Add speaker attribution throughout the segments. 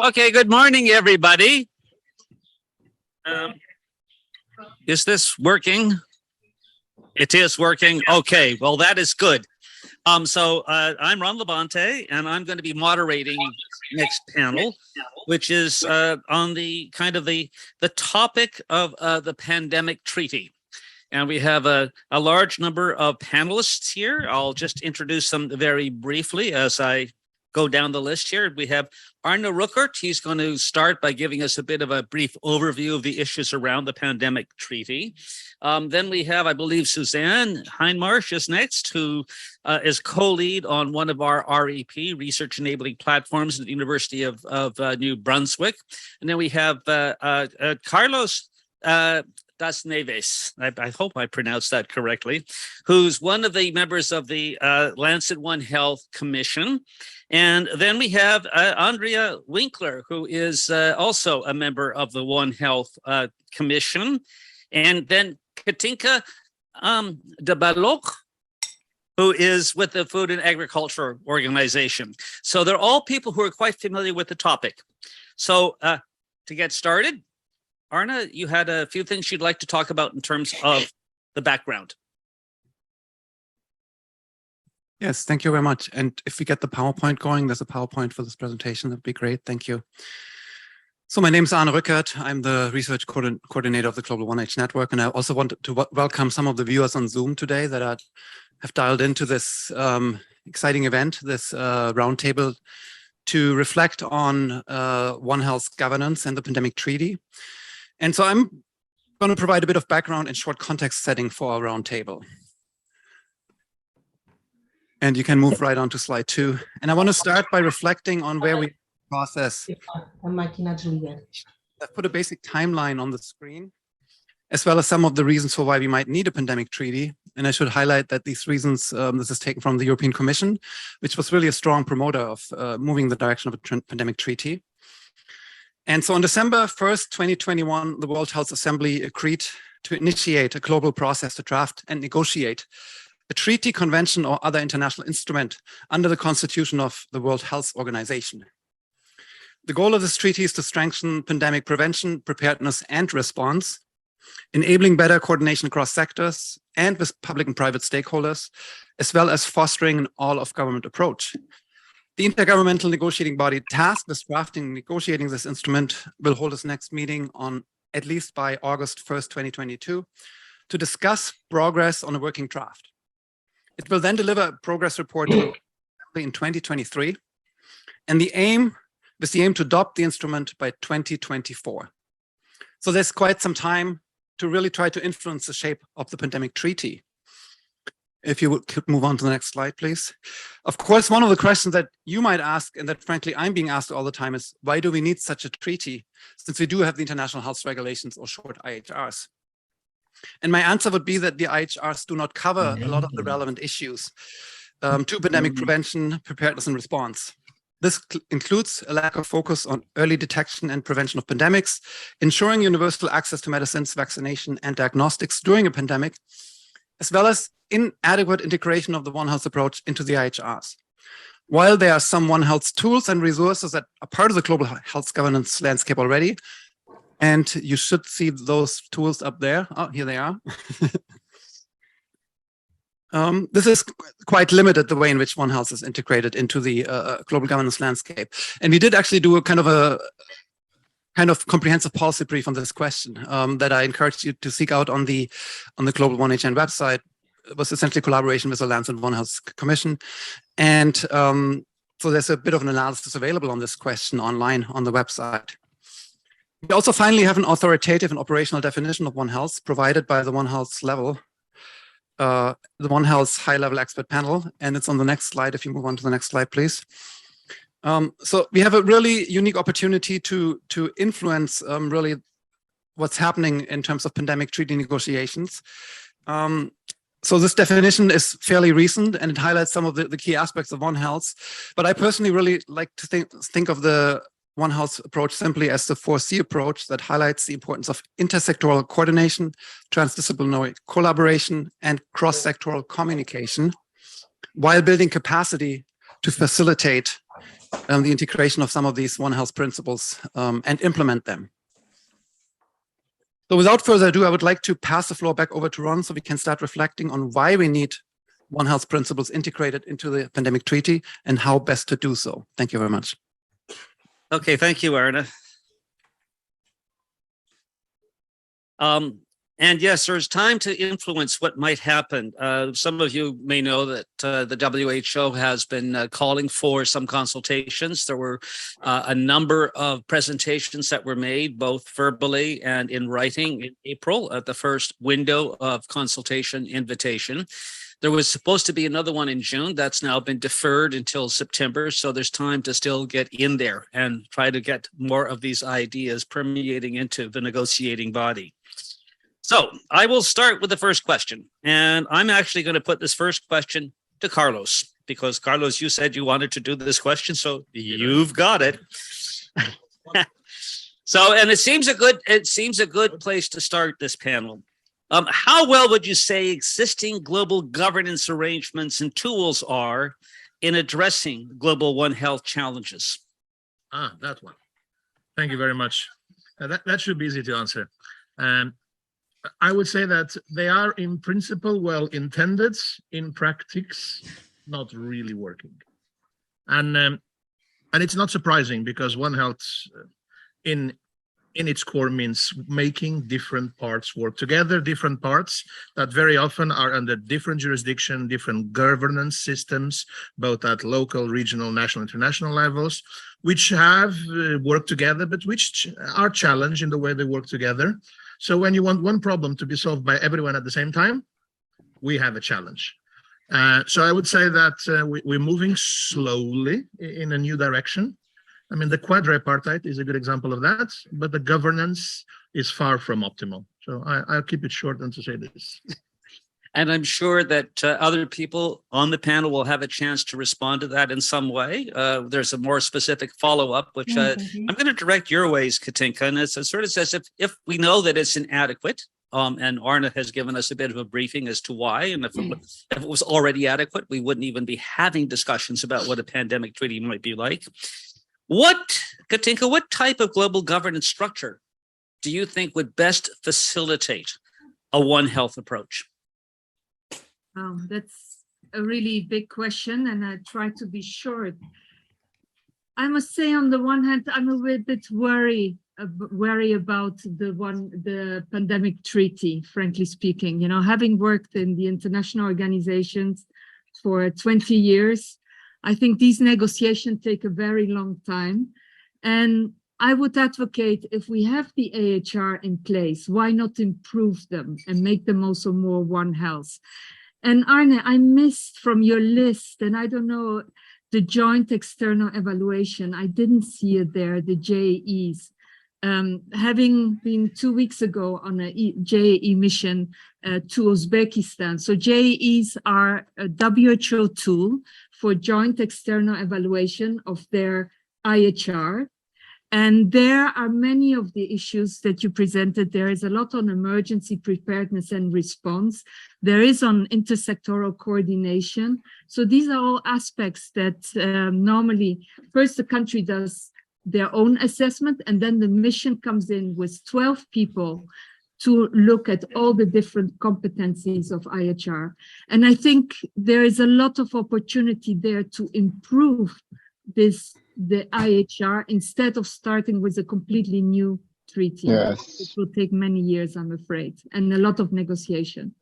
Speaker 1: Okay, good morning, everybody. Is this working? It is working. Okay, well, that is good. I'm Ronald Labonté, and I'm going to be moderating next panel, which is on the topic of the pandemic treaty. And we have a large number of panelists here. I'll just introduce them very briefly as I go down the list here. We have Arne Ruckert. He's going to start by giving us a bit of a brief overview of the issues around the pandemic treaty. Then we have, I believe, Suzanne Hindmarch is next, who is co-lead on one of our REP, Research Enabling Platforms at the University of New Brunswick. And then we have Carlos Das Neves, I hope I pronounced that correctly, who's one of the members of the Lancet One Health Commission. And then we have Andrea Winkler, who is also a member of the One Health Commission. And then Katinka de Balogh, who is with the Food and Agriculture Organization. So they're all people who are quite familiar with the topic. So to get started, Arne, you had a few things you'd like to talk about in terms of the background.
Speaker 2: Yes, thank you very much. And if we get the PowerPoint going, there's a PowerPoint for this presentation. That'd be great. Thank you. So my name is Arne Ruckert. I'm the research coordinator of the Global 1H Network. And I also want to welcome some of the viewers on Zoom today that have dialed into this exciting event, this roundtable, to reflect on One Health's governance and the pandemic treaty. And so I'm going to provide a bit of background and short context setting for our roundtable. And you can move right on to slide 2. And I want to start by reflecting on where we process. I've put a basic timeline on the screen, as well as some of the reasons for why we might need a pandemic treaty. And I should highlight that these reasons, this is taken from the European Commission, which was really a strong promoter of moving the direction of a pandemic treaty. And so on December 1st, 2021, the World Health Assembly agreed to initiate a global process to draft and negotiate a treaty, convention, or other international instrument under the constitution of the World Health Organization. The goal of this treaty is to strengthen pandemic prevention, preparedness, and response, enabling better coordination across sectors and with public and private stakeholders, as well as fostering an all-of-government approach. The intergovernmental negotiating body tasked with drafting and negotiating this instrument will hold its next meeting on at least by August 1st, 2022, to discuss progress on a working draft. It will then deliver a progress report in 2023, and the aim to adopt the instrument by 2024. So there's quite some time to really try to influence the shape of the pandemic treaty. If you could move on to the next slide, please. Of course, one of the questions that you might ask, and that frankly I'm being asked all the time, is why do we need such a treaty, since we do have the international health regulations, or short IHRs? And my answer would be that the IHRs do not cover a lot of the relevant issues to pandemic prevention, preparedness, and response. This includes a lack of focus on early detection and prevention of pandemics, ensuring universal access to medicines, vaccination, and diagnostics during a pandemic, as well as inadequate integration of the One Health approach into the IHRs. While there are some One Health tools and resources that are part of the global health governance landscape already, and you should see those tools up there. Oh, here they are. This is quite limited, the way in which One Health is integrated into the global governance landscape. And we did actually do a kind of comprehensive policy brief on this question that I encourage you to seek out on the Global 1HN website. It was essentially collaboration with the Lancet One Health Commission. And so there's a bit of an analysis available on this question online on the website. We also finally have an authoritative and operational definition of One Health provided by the One Health level, the One Health high-level expert panel, and it's on the next slide. If you move on to the next slide, please. So we have a really unique opportunity to influence really what's happening in terms of pandemic treaty negotiations. So this definition is fairly recent, and it highlights some of the key aspects of One Health. But I personally really like to think of the One Health approach simply as the 4C approach that highlights the importance of intersectoral coordination, transdisciplinary collaboration, and cross-sectoral communication while building capacity to facilitate the integration of some of these One Health principles and implement them. So without further ado, I would like to pass the floor back over to Ron so we can start reflecting on why we need One Health principles integrated into the pandemic treaty and how best to do so. Thank you very much.
Speaker 1: Okay, thank you, Arne. And yes, there's time to influence what might happen. Some of you may know that the WHO has been calling for some consultations. There were a number of presentations that were made, both verbally and in writing, in April at the first window of consultation invitation. There was supposed to be another one in June. That's now been deferred until September. So there's time to still get in there and try to get more of these ideas permeating into the negotiating body. So I will start with the first question. And I'm actually going to put this first question to Carlos, because Carlos, you said you wanted to do this question. So you've got it. So, and it seems a good place to start this panel. How well would you say existing global governance arrangements and tools are in addressing global One Health challenges?
Speaker 3: That one. Thank you very much. That should be easy to answer. I would say that they are in principle well intended, in practice not really working. And it's not surprising, because One Health in its core means making different parts work together, different parts that very often are under different jurisdiction, different governance systems, both at local, regional, national, international levels, which have worked together, but which are challenged in the way they work together. So when you want one problem to be solved by everyone at the same time, we have a challenge. So I would say that we're moving slowly in a new direction. I mean, the quadripartite is a good example of that, but the governance is far from optimal. So I'll keep it short and to say this.
Speaker 1: And I'm sure that other people on the panel will have a chance to respond to that in some way. There's a more specific follow-up, which I'm going to direct your ways, Katinka. And it sort of says, if we know that it's inadequate, and Arne has given us a bit of a briefing as to why, and if it was already adequate, we wouldn't even be having discussions about what a pandemic treaty might be like. Katinka, what type of global governance structure do you think would best facilitate a One Health approach?
Speaker 4: That's a really big question, and I try to be short. I must say, on the one hand, I'm a little bit worried about the pandemic treaty, frankly speaking. You know, having worked in the international organizations for 20 years, I think these negotiations take a very long time. And I would advocate, if we have the AHR in place, why not improve them and make them also more One Health? And Arne, I missed from your list, and I don't know, the joint external evaluation. I didn't see it there, the JEEs. Having been 2 weeks ago on a JEE mission to Uzbekistan. So JEEs are a WHO tool for joint external evaluation of their IHR. And there are many of the issues that you presented. There is a lot on emergency preparedness and response. There is on intersectoral coordination. So these are all aspects that normally, first the country does their own assessment, and then the mission comes in with 12 people to look at all the different competencies of IHR. And I think there is a lot of opportunity there to improve the IHR, instead of starting with a completely new treaty.
Speaker 5: Yes.
Speaker 4: It will take many years, I'm afraid, and a lot of negotiation.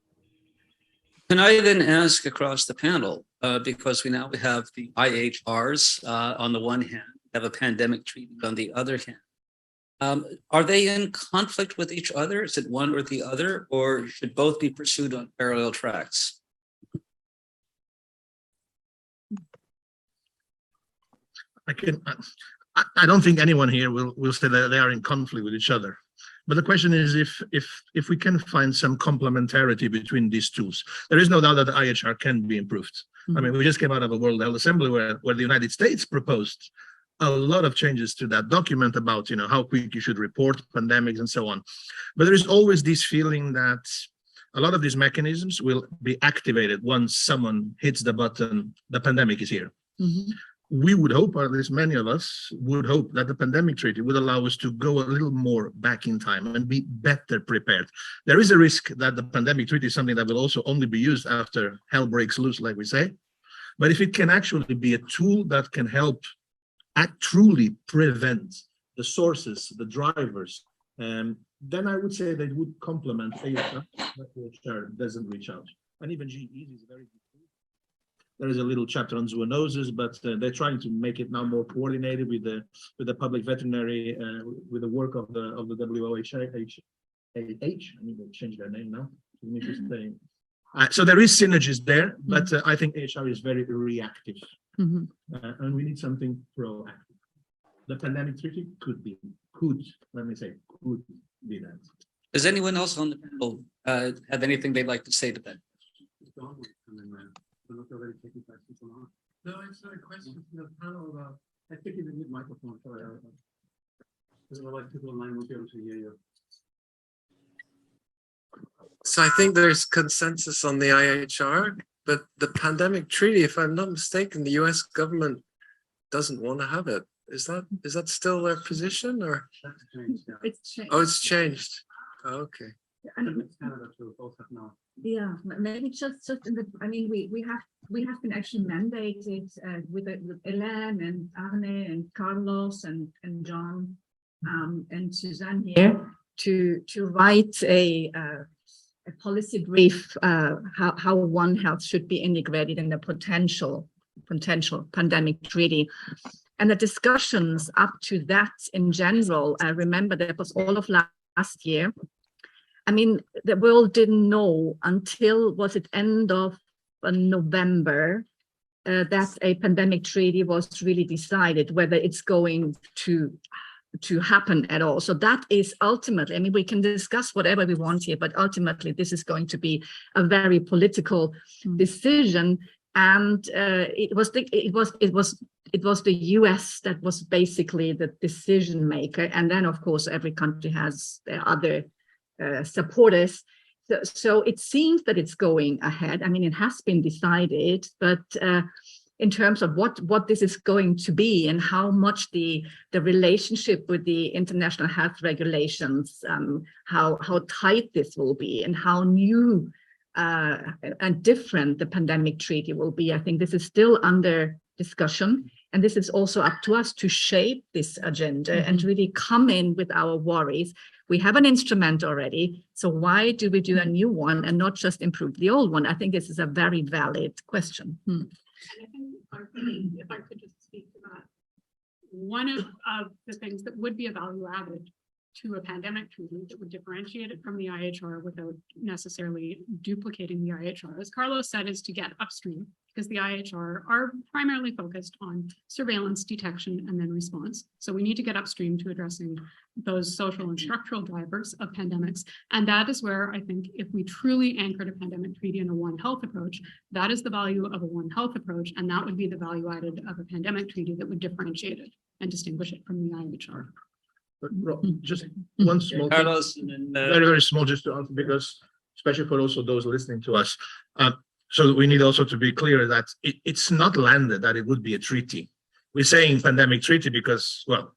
Speaker 1: Can I then ask across the panel, because we now have the IHRs on the one hand, have a pandemic treaty on the other hand. Are they in conflict with each other? Is it one or the other, or should both be pursued on parallel tracks?
Speaker 3: I don't think anyone here will say that they are in conflict with each other. But the question is if we can find some complementarity between these tools. There is no doubt that the IHR can be improved. Mm-hmm. I mean, we just came out of a World Health Assembly where the United States proposed a lot of changes to that document about, how quick you should report pandemics and so on. But there is always this feeling that A lot of these mechanisms will be activated once someone hits the button, the pandemic is here. We would hope, or at least many of us would hope, that the pandemic treaty would allow us to go a little more back in time and be better prepared. There is a risk that the pandemic treaty is something that will also only be used after hell breaks loose, like we say. But if it can actually be a tool that can help truly prevent the sources, the drivers, then I would say they would complement AHR, that doesn't reach out. And even GE is very good. There is a little chapter on zoonoses, but they're trying to make it now more coordinated with the public veterinary, with the work of the WOH. I mean, they changed their name now. So there is synergies there, but I think AHR is very reactive, and we need something proactive. The pandemic treaty could be that.
Speaker 1: Does anyone else on the panel have anything they'd like to say to that?
Speaker 2: No, it's not a question from the panel. I think you need microphone. Sorry, because otherwise people online won't be able to hear you.
Speaker 5: So I think there's consensus on the IHR, but the pandemic treaty, if I'm not mistaken, the US government doesn't want to have it. Is that still their position, or?
Speaker 2: That's changed, yeah.
Speaker 4: It's changed.
Speaker 5: Oh, it's changed. Oh, okay.
Speaker 2: Canada too, both have now.
Speaker 4: Yeah, maybe just in the, I mean, we have been actually mandated with Hélène and Arne and Carlos and John and Suzanne here to write a policy brief how One Health should be integrated in the potential pandemic treaty. And the discussions up to that in general, I remember that was all of last year. I mean, the world didn't know until, was it end of November, that a pandemic treaty was really decided, whether it's going to happen at all. So that is ultimately, I mean, we can discuss whatever we want here, but ultimately this is going to be a very political decision. And it was the US that was basically the decision maker. And then, of course, every country has their other supporters. So it seems that it's going ahead. I mean, it has been decided, but in terms of what this is going to be and how much the relationship with the international health regulations, how tight this will be and how new and different the pandemic treaty will be, I think this is still under discussion. And this is also up to us to shape this agenda and really come in with our worries. We have an instrument already, so why do we do a new one and not just improve the old one? I think this is a very valid question.
Speaker 6: And I think if I could just speak to that, one of the things that would be a value added to a pandemic treaty that would differentiate it from the IHR without necessarily duplicating the IHR, as Carlos said, is to get upstream, because the IHR are primarily focused on surveillance, detection, and then response. So we need to get upstream to addressing those social and structural drivers of pandemics. And that is where I think if we truly anchored a pandemic treaty in a One Health approach, that is the value of a One Health approach. And that would be the value added of a pandemic treaty that would differentiate it and distinguish it from the IHR.
Speaker 3: But just one small thing,
Speaker 1: Carlos, and then,
Speaker 3: very, very small, just to answer, because especially for also those listening to us. So we need also to be clear that it's not landed that it would be a treaty. We're saying pandemic treaty because, well,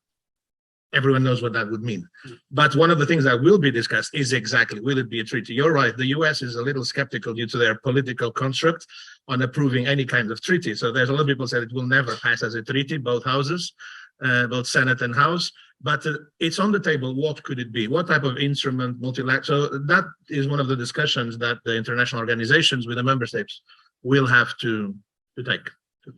Speaker 3: everyone knows what that would mean. But one of the things that will be discussed is exactly, will it be a treaty? You're right, the US is a little skeptical due to their political construct on approving any kind of treaty. So there's a lot of people said it will never pass as a treaty, both houses, both Senate and House. But it's on the table. What could it be? What type of instrument, multilateral? So that is one of the discussions that the international organizations with the member states will have to take.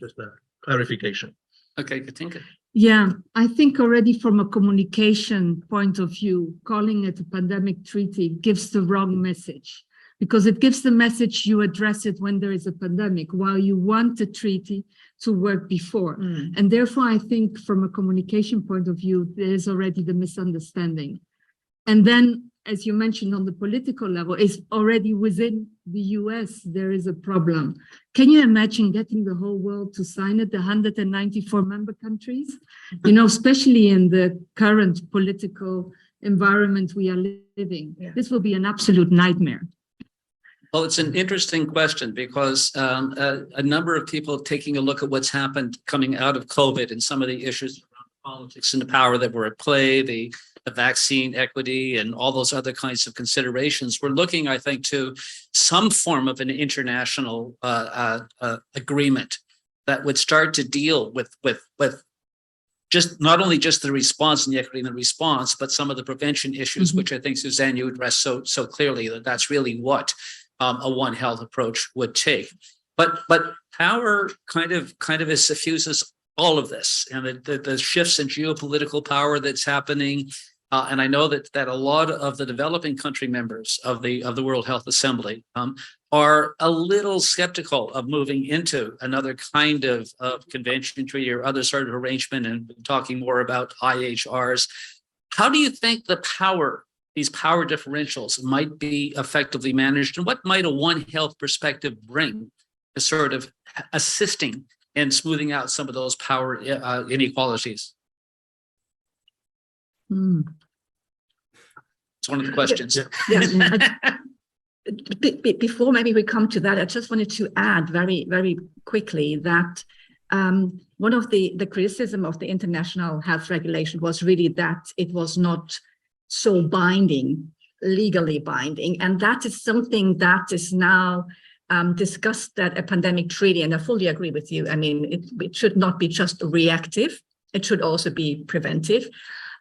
Speaker 3: Just a clarification.
Speaker 1: okay, Katinka.
Speaker 4: Yeah, I think already from a communication point of view, calling it a pandemic treaty gives the wrong message, because it gives the message you address it when there is a pandemic, while you want the treaty to work before. And therefore, I think from a communication point of view, there is already the misunderstanding. And then, as you mentioned on the political level, is already within the US, there is a problem. Can you imagine getting the whole world to sign it, the 194 member countries? You know, especially in the current political environment we are living, this will be an absolute nightmare.
Speaker 1: Well, it's an interesting question because a number of people taking a look at what's happened coming out of COVID and some of the issues around politics and the power that were at play, the vaccine equity and all those other kinds of considerations. We're looking, I think, to some form of an international agreement that would start to deal with just not only just the response and the equity in the response, but some of the prevention issues, which I think, Suzanne, you addressed so clearly that that's really what a One Health approach would take. But power kind of suffuses all of this, and the shifts in geopolitical power that's happening. And I know that a lot of the developing country members of the World Health Assembly are a little skeptical of moving into another kind of convention, treaty, or other sort of arrangement, and talking more about IHRs. How do you think these power differentials might be effectively managed, and what might a One Health perspective bring to sort of assisting in smoothing out some of those power inequalities? It's one of the questions.
Speaker 7: Before maybe we come to that, I just wanted to add very, very quickly that one of the criticism of the international health regulation was really that it was not so binding, legally binding. And that is something that is now discussed at a pandemic treaty. And I fully agree with you. I mean, it should not be just reactive. It should also be preventive.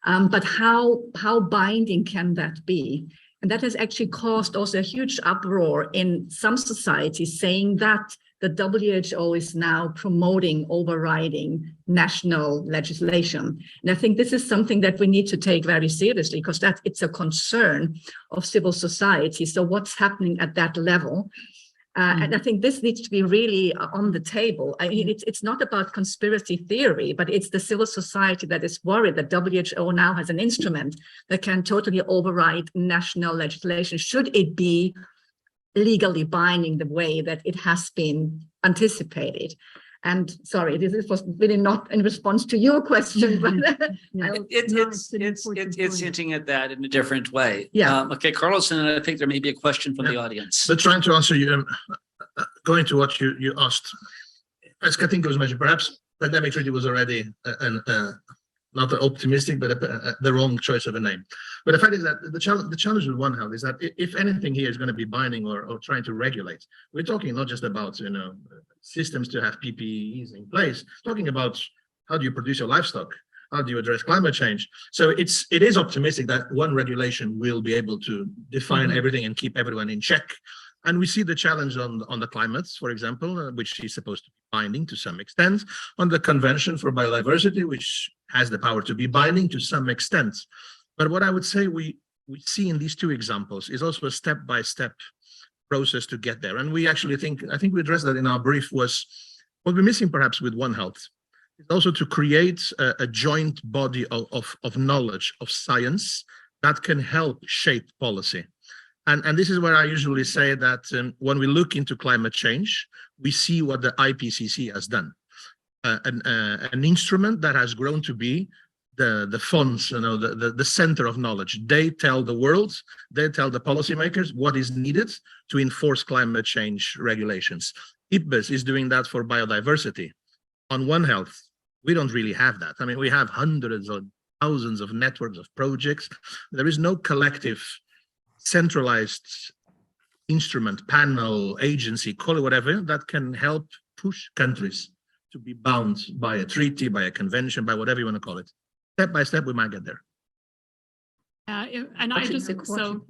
Speaker 7: But how binding can that be? And that has actually caused also a huge uproar in some societies, saying that the WHO is now promoting overriding national legislation. And I think this is something that we need to take very seriously, because it's a concern of civil society. So what's happening at that level? And I think this needs to be really on the table. I mean, it's not about conspiracy theory, but it's the civil society that is worried that WHO now has an instrument that can totally override national legislation, should it be legally binding the way that it has been anticipated. And sorry, this was really not in response to your question, but
Speaker 1: it's hinting at that in a different way.
Speaker 7: Yeah.
Speaker 1: Okay, Carlos, and I think there may be a question from the audience.
Speaker 3: So trying to answer you, going to what you asked, as Katinka was mentioned, perhaps pandemic treaty was already not optimistic, but the wrong choice of a name. But the fact is that the challenge with One Health is that if anything here is going to be binding or trying to regulate, we're talking not just about systems to have PPEs in place, talking about how do you produce your livestock, how do you address climate change. So it is optimistic that one regulation will be able to define everything and keep everyone in check. And we see the challenge on the climate, for example, which is supposed to be binding to some extent, on the Convention for Biodiversity, which has the power to be binding to some extent. But what I would say we see in these two examples is also a step-by-step process to get there. And we actually I think we addressed that in our brief, was what we're missing perhaps with One Health is also to create a joint body of knowledge, of science that can help shape policy. And this is where I usually say that when we look into climate change, we see what the IPCC has done. An instrument that has grown to be the funds, the center of knowledge. They tell the world, they tell the policymakers what is needed to enforce climate change regulations. IPBES is doing that for biodiversity. On One Health, we don't really have that. I mean, we have hundreds or thousands of networks of projects. There is no collective centralized instrument, panel, agency, call it whatever, that can help push countries to be bound by a treaty, by a convention, by whatever you want to call it. Step by step, we might get there.
Speaker 6: And I just, so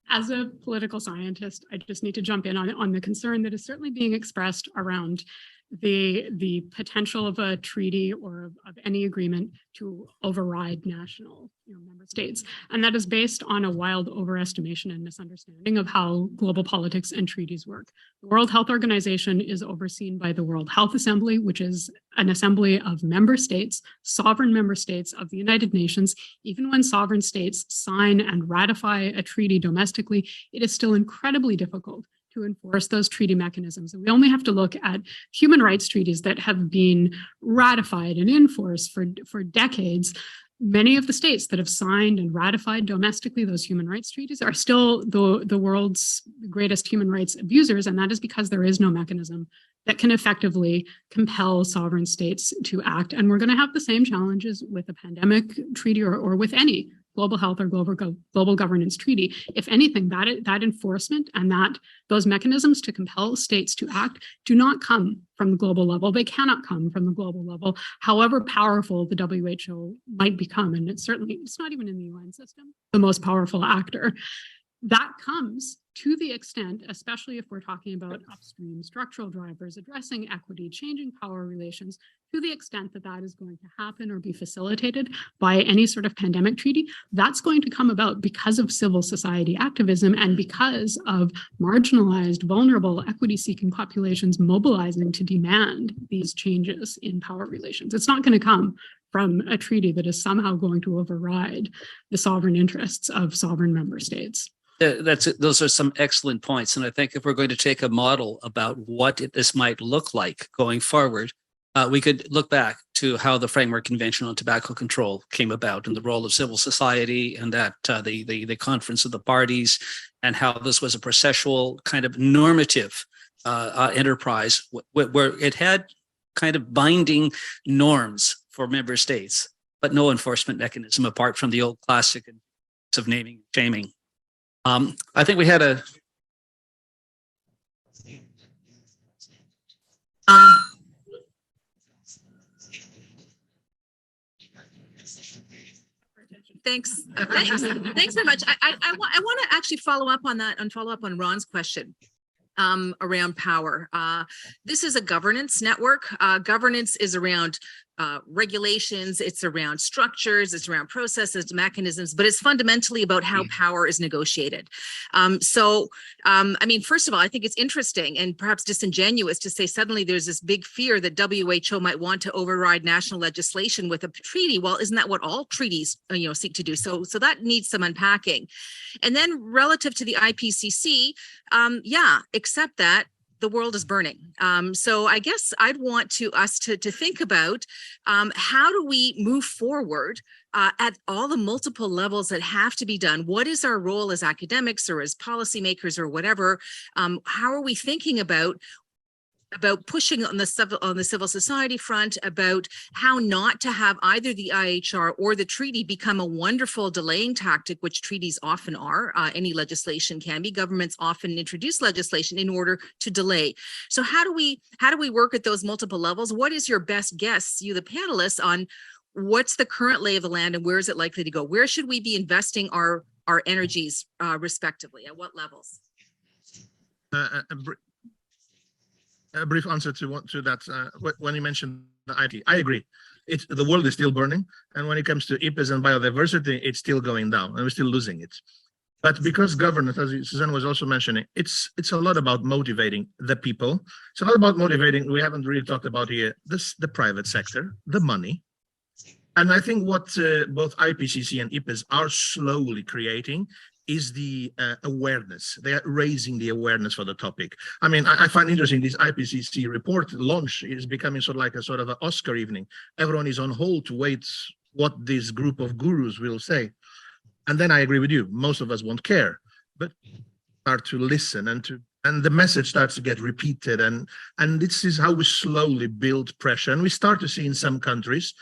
Speaker 6: as a political scientist, I just need to jump in on the concern that is certainly being expressed around the potential of a treaty or of any agreement to override national member states. And that is based on a wild overestimation and misunderstanding of how global politics and treaties work. The World Health Organization is overseen by the World Health Assembly, which is an assembly of member states, sovereign member states of the United Nations. Even when sovereign states sign and ratify a treaty domestically, it is still incredibly difficult to enforce those treaty mechanisms. And we only have to look at human rights treaties that have been ratified and enforced for decades. many of the states that have signed and ratified domestically those human rights treaties are still the world's greatest human rights abusers. And that is because there is no mechanism that can effectively compel sovereign states to act. And we're going to have the same challenges with a pandemic treaty or with any global health or global governance treaty. If anything, that enforcement and those mechanisms to compel states to act do not come from the global level. They cannot come from the global level, however powerful the WHO might become. And it's not even in the UN system, the most powerful actor. That comes to the extent, especially if we're talking about upstream structural drivers, addressing equity, changing power relations, to the extent that that is going to happen or be facilitated by any sort of pandemic treaty, that's going to come about because of civil society activism and because of marginalized, vulnerable, equity-seeking populations mobilizing to demand these changes in power relations. It's not going to come from a treaty that is somehow going to override the sovereign interests of sovereign member states.
Speaker 1: Those are some excellent points. And I think if we're going to take a model about what this might look like going forward, we could look back to how the Framework Convention on Tobacco Control came about and the role of civil society and that the Conference of the Parties and how this was a processual kind of normative enterprise where it had kind of binding norms for member states, but no enforcement mechanism apart from the old classic of naming and shaming. I think we had a.
Speaker 8: Thanks very much. I want to actually follow up on that and follow up on Ron's question around power. This is a governance network. Governance is around regulations, it's around structures, it's around processes, mechanisms, but it's fundamentally about how power is negotiated. I mean, first of all, I think it's interesting and perhaps disingenuous to say suddenly there's this big fear that WHO might want to override national legislation with a treaty. Well, isn't that what all treaties, seek to do? So that needs some unpacking. And then relative to the IPCC, except that the world is burning. So I guess I'd want us to think about how do we move forward at all the multiple levels that have to be done. What is our role as academics or as policymakers or whatever? How are we thinking about pushing on the civil society front, about how not to have either the IHR or the treaty become a wonderful delaying tactic, which treaties often are. Any legislation can be. Governments often introduce legislation in order to delay. So how do we work at those multiple levels? What is your best guess, you the panelists, on what's the current lay of the land and where is it likely to go? Where should we be investing our energies respectively? At what levels?
Speaker 3: A brief answer to that. When you mentioned the IT, I agree. The world is still burning, and when it comes to IPES and biodiversity, it's still going down, and we're still losing it. But because governance, as Suzanne was also mentioning, it's a lot about motivating the people. It's a lot about motivating. We haven't really talked about here the private sector, the money, and I think what both IPCC and IPES are slowly creating is the awareness. They are raising the awareness for the topic. I mean, I find interesting this IPCC report launch is becoming sort of an Oscar evening. Everyone is on hold to wait what this group of gurus will say. And then I agree with you, most of us won't care, but start to listen and the message starts to get repeated. And this is how we slowly build pressure. And we start to see in some countries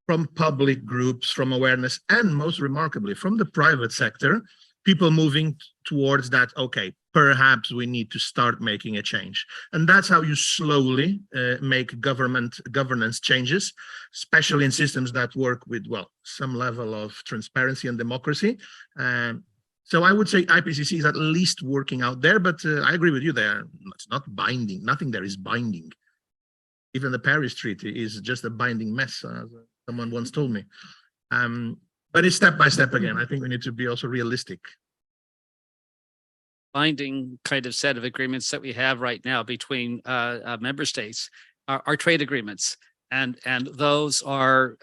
Speaker 3: from public groups, from awareness, and most remarkably from the private sector, people moving towards that, okay, perhaps we need to start making a change. And that's how you slowly make governance changes, especially in systems that work with, well, some level of transparency and democracy. So I would say IPCC is at least working out there, but I agree with you there. It's not binding. Nothing there is binding. Even the Paris Treaty is just a binding mess, as someone once told me. But it's step by step again. I think we need to be also realistic.
Speaker 1: Binding kind of set of agreements that we have right now between member states are trade agreements. And those are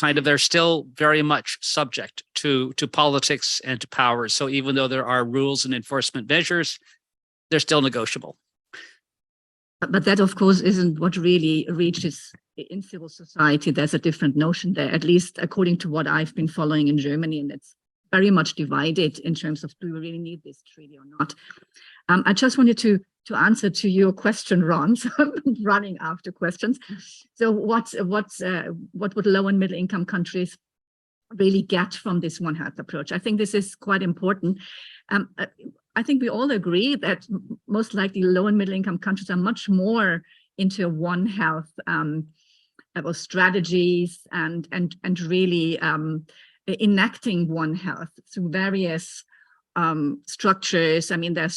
Speaker 1: they're still very much subject to politics and to power. So even though there are rules and enforcement measures, they're still negotiable.
Speaker 7: But that, of course, isn't what really reaches in civil society, there's a different notion there, at least according to what I've been following in Germany, and it's very much divided in terms of do we really need this treaty or not. I just wanted to answer to your question, Ron. So I'm running after questions. So what would low and middle income countries really get from this One Health approach? I think this is quite important. I think we all agree that most likely low and middle income countries are much more into One Health strategies and really enacting One Health through various structures. I mean, there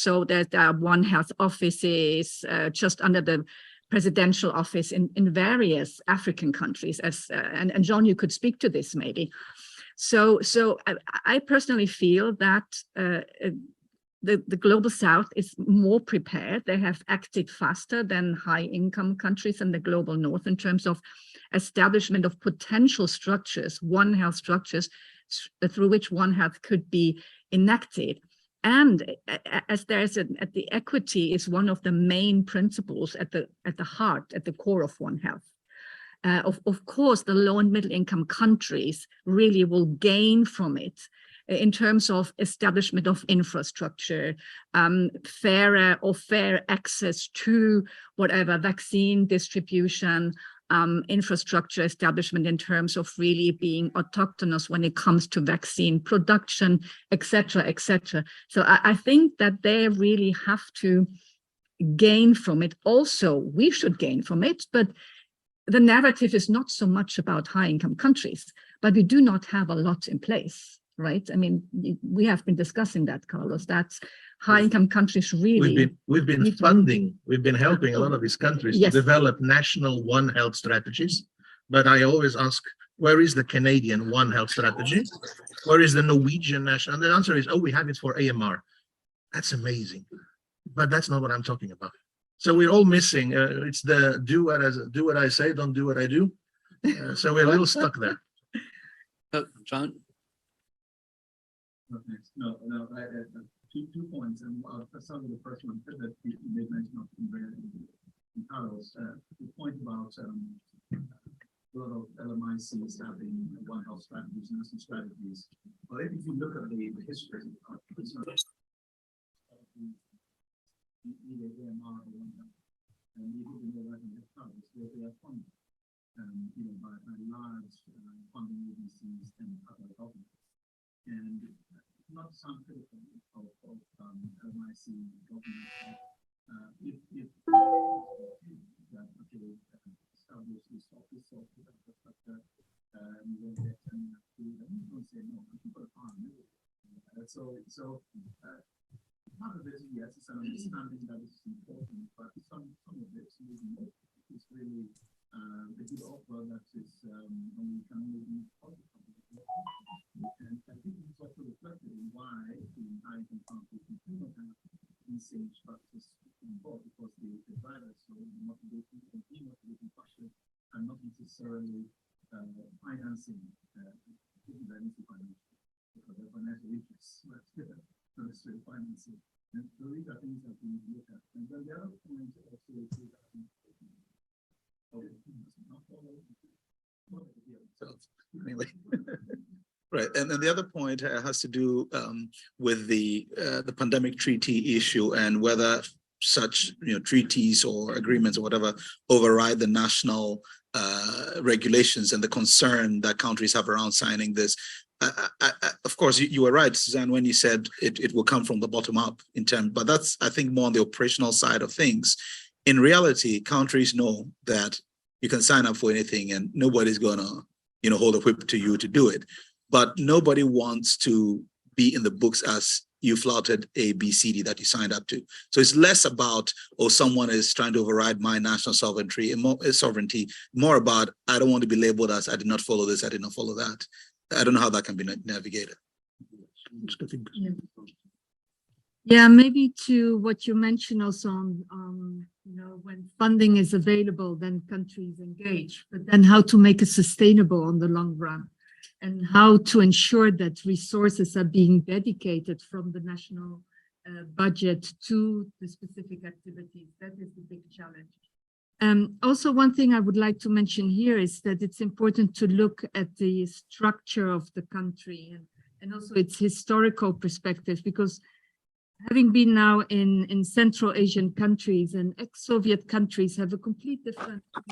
Speaker 7: are One Health offices just under the presidential office in various African countries. And John, you could speak to this maybe. So I personally feel that the global South is more prepared. They have acted faster than high-income countries in the global North in terms of establishment of potential structures, One Health structures, through which One Health could be enacted. And as the equity is one of the main principles at the heart, at the core of One Health. Of course, the low and middle income countries really will gain from it in terms of establishment of infrastructure, fair access to whatever vaccine distribution, infrastructure establishment in terms of really being autochthonous when it comes to vaccine production, et cetera, et cetera. So I think that they really have to gain from it. Also, we should gain from it, but the narrative is not so much about high-income countries, but we do not have a lot in place, right? I mean, we have been discussing that, Carlos, that high-income countries really...
Speaker 3: We've been funding, we've been helping a lot of these countries to develop national One Health strategies. But I always ask, where is the Canadian One Health strategy? Where is the Norwegian national? And the answer is, oh, we have it for AMR. That's amazing. But that's not what I'm talking about. So we're all missing. It's the do what I say, don't do what I do. So we're a little stuck there.
Speaker 1: John?
Speaker 9: No, I two points. And some of the first one that you made mention of Andrea and Carlos, the point about a lot of LMICs having One Health strategies, national strategies. Well, if you look at the history of either AMR or One Health, and you didn't know that in the Carlos, they are funded, by large funding agencies and other governments. And not some critical of LMIC government. If that establish this office of infrastructure, you don't get any food, and you don't say no, people are fine. So part of it, yes, it's an understanding that is important, but some of it is really a good offer that is only can be positive. And I think it's also reflected in why in high-income countries we do not have these same structures involved, because the drivers, so the motivation and demotivating factors are not necessarily financing, because of financial interests, not necessarily financing. And so these are things that we need to look at. And then the other point also is
Speaker 10: Right, and then the other point has to do with the pandemic treaty issue and whether such treaties or agreements or whatever override the national regulations and the concern that countries have around signing this. Of course, you were right, Suzanne, when you said it will come from the bottom up in terms, but that's, I think, more on the operational side of things. In reality, countries know that you can sign up for anything and nobody's gonna, hold a whip to you to do it. But nobody wants to be in the books as you flouted A, B, C, D that you signed up to. So it's less about, someone is trying to override my national sovereignty, more about, I don't want to be labeled as I did not follow this, I did not follow that. I don't know how that can be navigated.
Speaker 4: Yeah, maybe to what you mentioned also on, when funding is available, then countries engage, but then how to make it sustainable on the long run and how to ensure that resources are being dedicated from the national budget to the specific activities. That is the big challenge. Also, one thing I would like to mention here is that it's important to look at the structure of the country and also its historical perspective, because having been now in Central Asian countries and ex-Soviet countries have a complete different way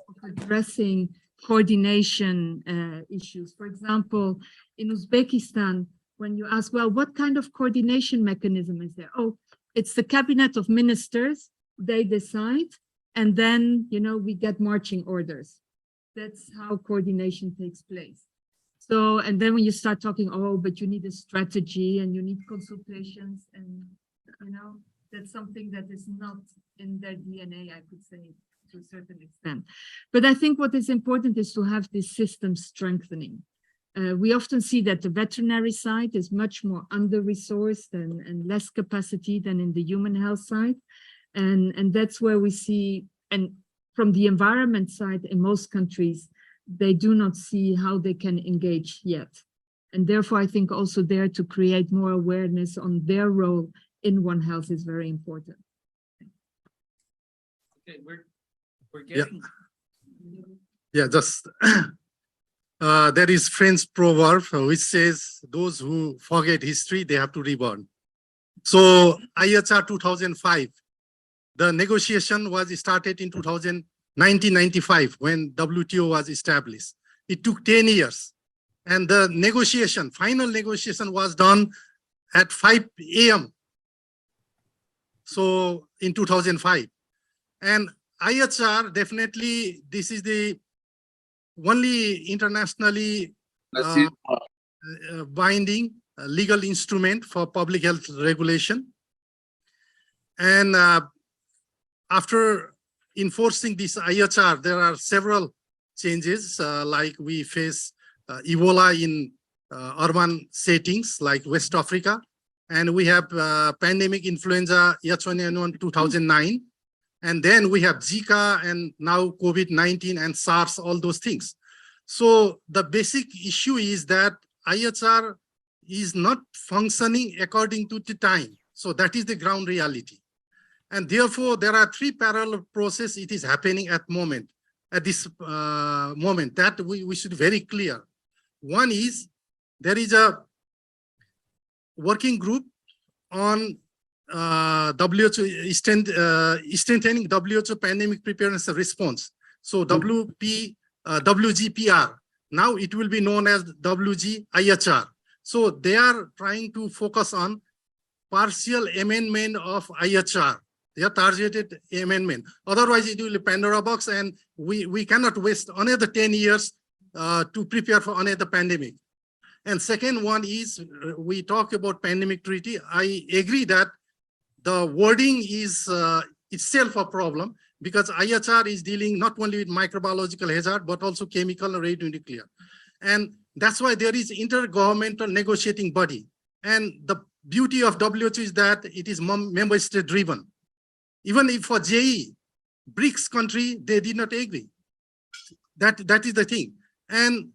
Speaker 4: of addressing coordination issues. For example, in Uzbekistan, when you ask, well, what kind of coordination mechanism is there? Oh, it's the cabinet of ministers, they decide, and then, you know, we get marching orders. That's how coordination takes place. So, and then when you start talking, oh, but you need a strategy and you need consultations, and, you know, that's something that is not in their DNA, I could say, to a certain extent. But I think what is important is to have this system strengthening. We often see that the veterinary side is much more under-resourced and less capacity than in the human health side. And that's where we see, and from the environment side in most countries, they do not see how they can engage yet. And therefore, I think also there to create more awareness on their role in One Health is very important.
Speaker 1: Okay, we're getting.
Speaker 11: Yeah, just there is French proverb which says those who forget history, they have to reborn. So IHR 2005, the negotiation was started in 1995 when WTO was established. It took 10 years. And the negotiation, final negotiation was done at 5 a.m. So in 2005. And IHR, definitely, this is the only internationally binding legal instrument for public health regulation. And after enforcing this IHR, there are several changes, like we face Ebola in urban settings like West Africa, and we have pandemic influenza H1N1 2009, and then we have Zika and now COVID-19 and SARS, all those things. So the basic issue is that IHR is not functioning according to the time. So that is the ground reality. And therefore, there are 3 parallel processes it is happening at this moment that we should be very clear. One is there is a working group on WHO strengthening WHO pandemic preparedness and response. So WGPR, now it will be known as WGIHR. So they are trying to focus on partial amendment of IHR. They are targeted amendment. Otherwise, it will be Pandora box, and we cannot waste another 10 years to prepare for another pandemic. And second one is, we talk about pandemic treaty. I agree that the wording is itself a problem, because IHR is dealing not only with microbiological hazard, but also chemical and radionuclear. And that's why there is intergovernmental negotiating body. And the beauty of WHO is that it is member state driven. Even if for JE, BRICS country, they did not agree. That is the thing. And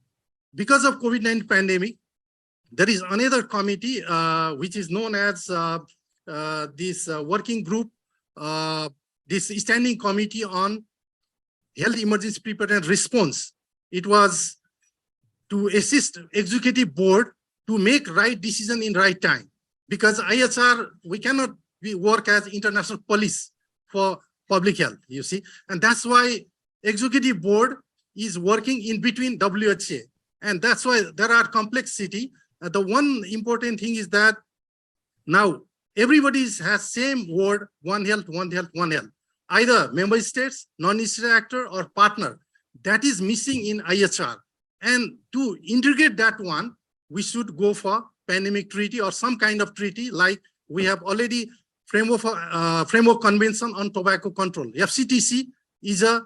Speaker 11: because of COVID-19 pandemic, there is another committee which is known as this working group, this standing committee on health emergency preparedness response. It was to assist executive board to make right decision in right time, because IHR, we cannot work as international police for public health, you see. And that's why executive board is working in between WHA. And that's why there are complexity. The one important thing is that now everybody has same word, one health, one health, one health. Either member states, non-state actor, or partner. That is missing in IHR. And to integrate that one, we should go for pandemic treaty or some kind of treaty, like we have already framework convention on tobacco control. FCTC is a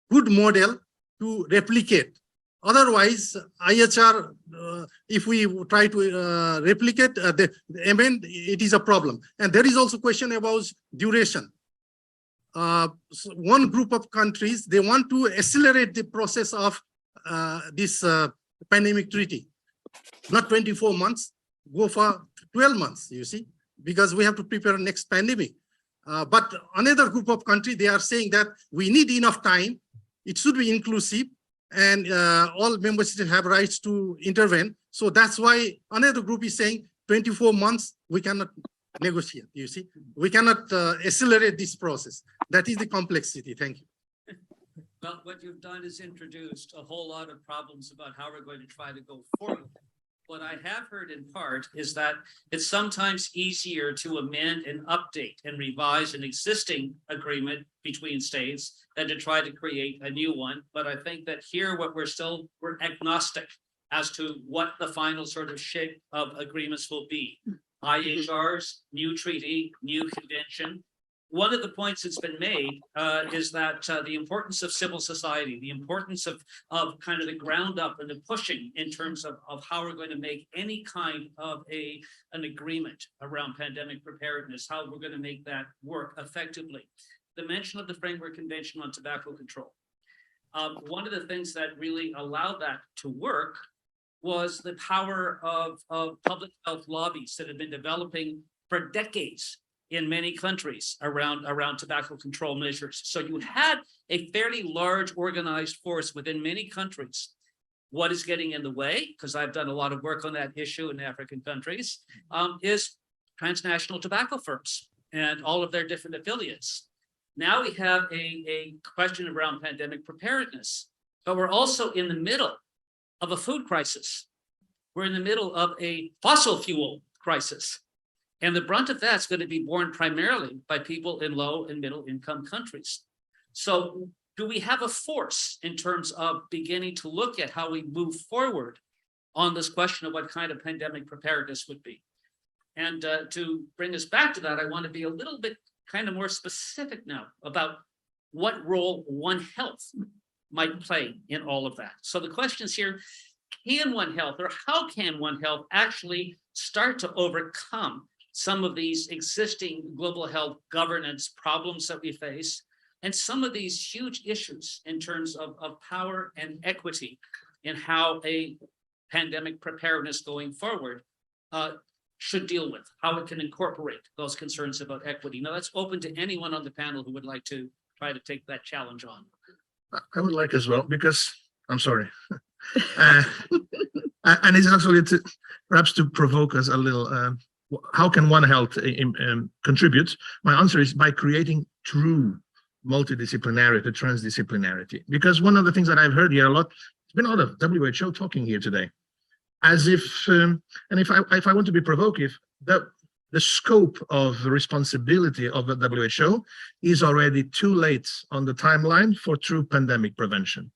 Speaker 11: good model to replicate. Otherwise, IHR, if we try to replicate the amend, it is a problem. And there is also question about duration. So one group of countries, they want to accelerate the process of this pandemic treaty. Not 24 months, go for 12 months, you see, because we have to prepare next pandemic. But another group of country, they are saying that we need enough time. It should be inclusive, and all member states have rights to intervene. So that's why another group is saying 24 months, we cannot negotiate, you see. We cannot accelerate this process. That is the complexity. Thank you.
Speaker 1: Well, what you've done is introduced a whole lot of problems about how we're going to try to go forward. What I have heard in part is that it's sometimes easier to amend and update and revise an existing agreement between states than to try to create a new one. But I think that here what we're agnostic as to what the final sort of shape of agreements will be. IHRs, new treaty, new convention. One of the points that's been made is that the importance of civil society, the importance of kind of the ground up and the pushing in terms of how we're going to make any kind of an agreement around pandemic preparedness, how we're going to make that work effectively. The mention of the Framework Convention on Tobacco Control. One of the things that really allowed that to work was the power of public health lobbies that have been developing for decades in many countries around tobacco control measures. So you had a fairly large organized force within many countries. What is getting in the way, because I've done a lot of work on that issue in African countries, is transnational tobacco firms and all of their different affiliates. Now we have a question around pandemic preparedness, but we're also in the middle of a food crisis. We're in the middle of a fossil fuel crisis. And the brunt of that's going to be borne primarily by people in low and middle income countries. So do we have a force in terms of beginning to look at how we move forward on this question of what kind of pandemic preparedness would be? And to bring us back to that, I want to be a little bit kind of more specific now about what role One Health might play in all of that. So the questions here, can One Health, or how can One Health actually start to overcome some of these existing global health governance problems that we face, and some of these huge issues in terms of power and equity in how a pandemic preparedness going forward should deal with, how it can incorporate those concerns about equity. Now that's open to anyone on the panel who would like to try to take that challenge on.
Speaker 3: I would like as well, because I'm sorry. And it's actually perhaps to provoke us a little. How can One Health contribute? My answer is by creating true multidisciplinarity, transdisciplinarity. Because one of the things that I've heard here a lot, it's been a lot of WHO talking here today, as if, and if I want to be provocative, the scope of responsibility of the WHO is already too late on the timeline for true pandemic prevention.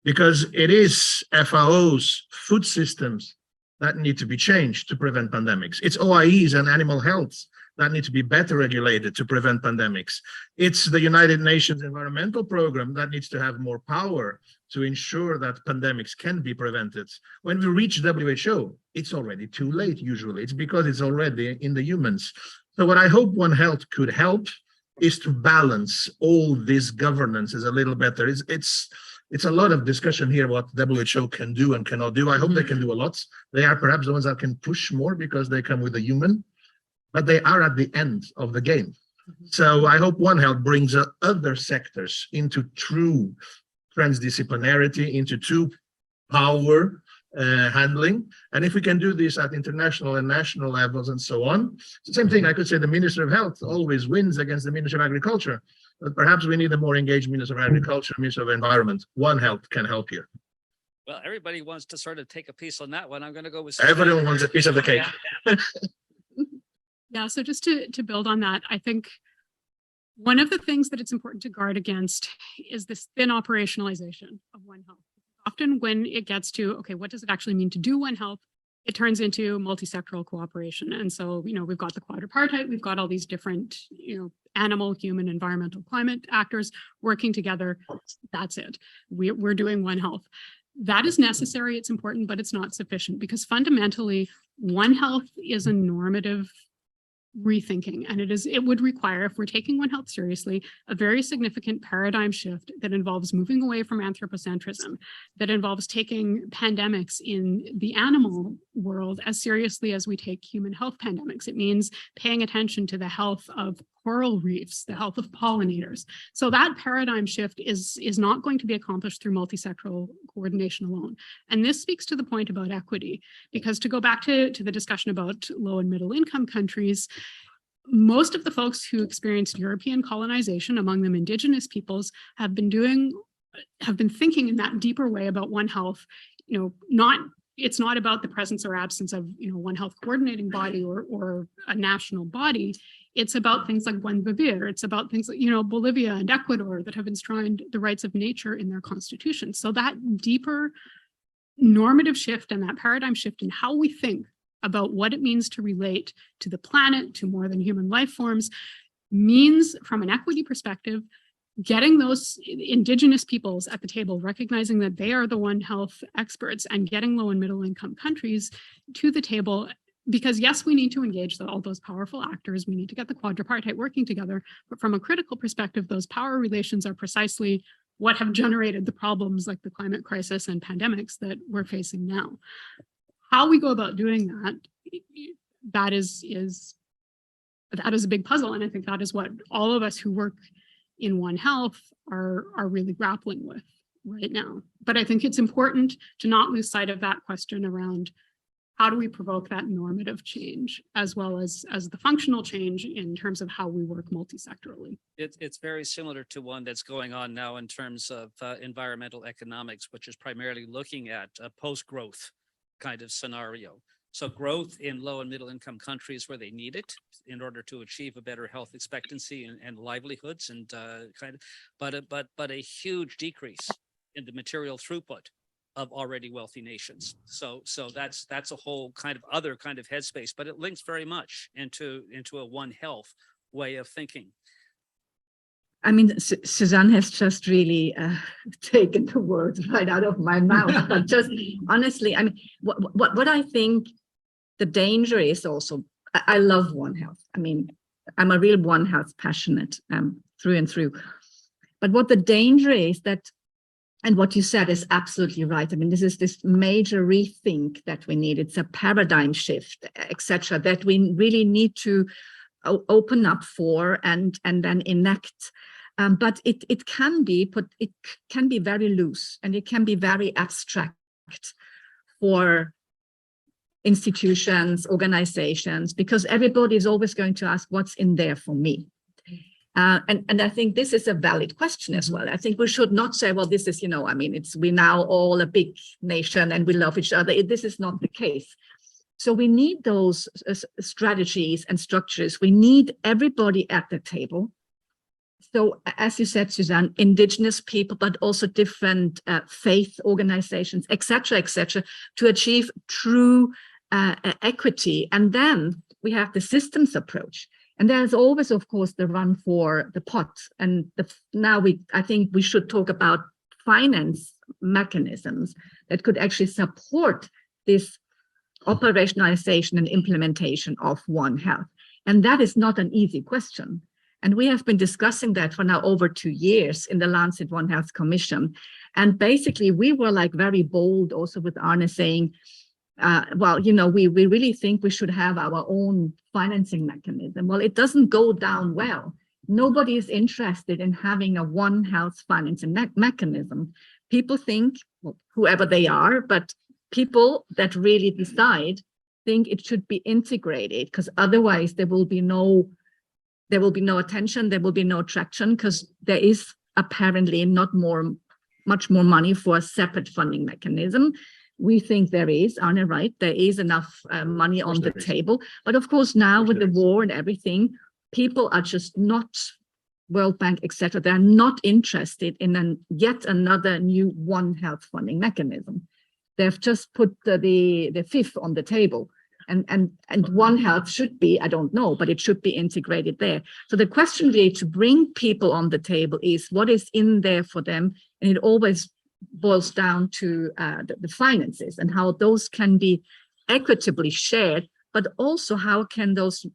Speaker 3: Because it is FAO's food systems that need to be changed to prevent pandemics. It's OIEs and animal health that need to be better regulated to prevent pandemics. It's the United Nations Environmental Program that needs to have more power to ensure that pandemics can be prevented. When we reach WHO, it's already too late usually. It's because it's already in the humans. So what I hope One Health could help is to balance all these governances a little better. It's a lot of discussion here what WHO can do and cannot do. I hope they can do a lot. They are perhaps the ones that can push more because they come with a human, but they are at the end of the game. So I hope One Health brings other sectors into true transdisciplinarity, into true power handling. And if we can do this at international and national levels and so on, it's the same thing. I could say the Minister of Health always wins against the Minister of Agriculture. But perhaps we need a more engaged Minister of Agriculture, Minister of Environment. One Health can help here.
Speaker 1: Well, everybody wants to sort of take a piece on that one. I'm going to go with
Speaker 3: Everyone wants a piece of the cake.
Speaker 6: Yeah, so just to build on that, I think one of the things that it's important to guard against is this thin operationalization of One Health. Often when it gets to, okay, what does it actually mean to do One Health? It turns into multi-sectoral cooperation. And so, we've got the quadripartite, we've got all these different, animal, human, environmental, climate actors working together. That's it. We're doing One Health. That is necessary, it's important, but it's not sufficient because fundamentally, One Health is a normative rethinking. And it would require, if we're taking One Health seriously, a very significant paradigm shift that involves moving away from anthropocentrism, that involves taking pandemics in the animal world as seriously as we take human health pandemics. It means paying attention to the health of coral reefs, the health of pollinators. So that paradigm shift is not going to be accomplished through multi-sectoral coordination alone. And this speaks to the point about equity, because to go back to the discussion about low and middle income countries, most of the folks who experienced European colonization, among them indigenous peoples, have been thinking in that deeper way about One Health. It's not about the presence or absence of One Health coordinating body or a national body. It's about things like Buen Vivir. It's about things like Bolivia and Ecuador that have enshrined the rights of nature in their constitution. So that deeper normative shift and that paradigm shift in how we think about what it means to relate to the planet, to more than human life forms, means, from an equity perspective, getting those indigenous peoples at the table, recognizing that they are the One Health experts, and getting low and middle income countries to the table. Because yes, we need to engage all those powerful actors. We need to get the quadripartite working together. But from a critical perspective, those power relations are precisely what have generated the problems like the climate crisis and pandemics that we're facing now. How we go about doing that is a big puzzle. And I think that is what all of us who work in One Health are really grappling with right now. But I think it's important to not lose sight of that question around how do we provoke that normative change, as well as the functional change in terms of how we work multi-sectorally.
Speaker 1: It's very similar to one that's going on now in terms of environmental economics, which is primarily looking at a post-growth kind of scenario. So growth in low and middle income countries where they need it in order to achieve a better health expectancy and livelihoods, and but a huge decrease in the material throughput of already wealthy nations. So that's a whole kind of other kind of headspace, but it links very much into a One Health way of thinking.
Speaker 7: I mean, Suzanne has just really taken the words right out of my mouth. But just honestly, I mean, what I think the danger is also, I love One Health. I mean, I'm a real One Health passionate through and through. But what the danger is that, and what you said is absolutely right. I mean, this is this major rethink that we need. It's a paradigm shift, etc., that we really need to open up for and then enact. But it can be very loose, and it can be very abstract for institutions, organizations, because everybody is always going to ask, what's in there for me? And I think this is a valid question as well. I think we should not say, well, this is, I mean, we're now all a big nation and we love each other. This is not the case. So we need those strategies and structures. We need everybody at the table. So as you said, Suzanne, indigenous people, but also different faith organizations, et cetera, to achieve true equity. And then we have the systems approach. And there's always, of course, the run for the pot. And I think we should talk about finance mechanisms that could actually support this operationalization and implementation of One Health. And that is not an easy question. And we have been discussing that for now over 2 years in the Lancet One Health Commission. And basically, we were like very bold also with Arne saying, well, we really think we should have our own financing mechanism. Well, it doesn't go down well. Nobody is interested in having a One Health financing mechanism. People think, well, whoever they are, but people that really decide think it should be integrated, because otherwise there will be no attention, there will be no traction, because there is apparently not much more money for a separate funding mechanism. We think there is, Arne, right? There is enough money on the table. But of course, now with the war and everything, people are just not, World Bank, etc., they're not interested in yet another new One Health funding mechanism. They've just put the fifth on the table. And One Health should be, I don't know, but it should be integrated there. So the question really to bring people on the table is what is in there for them? And it always boils down to the finances and how those can be equitably shared, but also how can those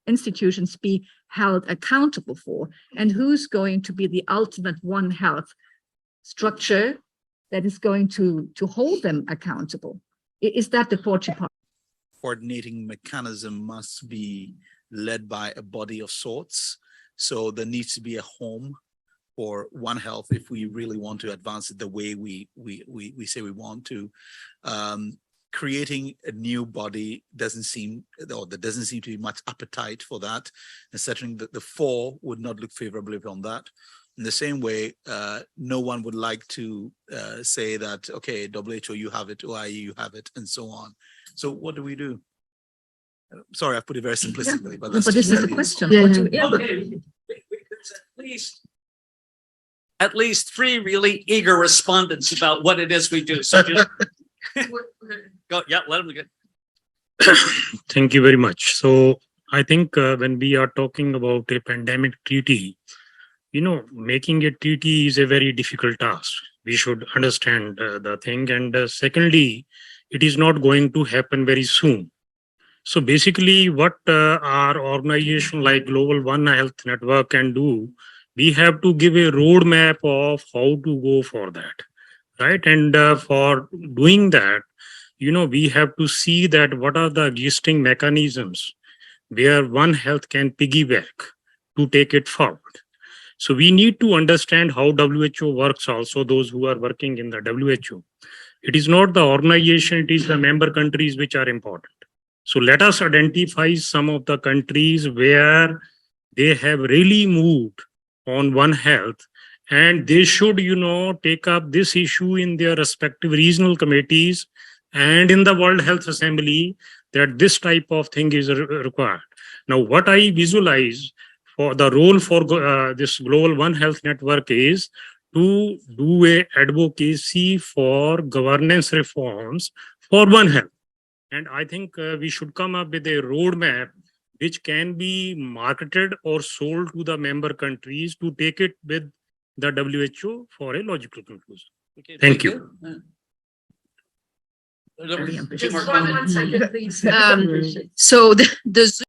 Speaker 7: institutions be held accountable for, and who's going to be the ultimate One Health structure that is going to hold them accountable. Is that the 40 part?
Speaker 10: Coordinating mechanism must be led by a body of sorts. So there needs to be a home for One Health if we really want to advance it the way we say we want to. Creating a new body doesn't seem, or there doesn't seem to be much appetite for that. And certainly the four would not look favorably on that. In the same way, no one would like to say that, okay, WHO, you have it, OIE, you have it, and so on. So what do we do? Sorry, I put it very simplistically, but
Speaker 7: But
Speaker 10: that's
Speaker 7: this
Speaker 10: just
Speaker 7: is the
Speaker 10: what it is.
Speaker 7: question.
Speaker 4: Yeah,
Speaker 7: What
Speaker 4: yeah.
Speaker 7: do- yeah, but-
Speaker 1: Okay, we could at least 3 really eager respondents about what it is we do. So just go, yeah, let them get.
Speaker 12: Thank you very much. So I think when we are talking about a pandemic treaty, making a treaty is a very difficult task. We should understand the thing. And secondly, it is not going to happen very soon. So basically what our organization like Global One Health Network can do, we have to give a roadmap of how to go for that, right? And for doing that, we have to see that what are the existing mechanisms where One Health can piggyback to take it forward. So we need to understand how WHO works also, those who are working in the WHO. It is not the organization, it is the member countries which are important. So let us identify some of the countries where they have really moved on One Health, and they should, take up this issue in their respective regional committees and in the World Health Assembly, that this type of thing is required. Now, what I visualize for the role for this Global One Health Network is to do a advocacy for governance reforms for One Health. And I think we should come up with a roadmap which can be marketed or sold to the member countries to take it with the WHO for a logical conclusion.
Speaker 1: Okay,
Speaker 12: Thank you.
Speaker 7: Very ambitious.
Speaker 1: Two more comments.
Speaker 8: So the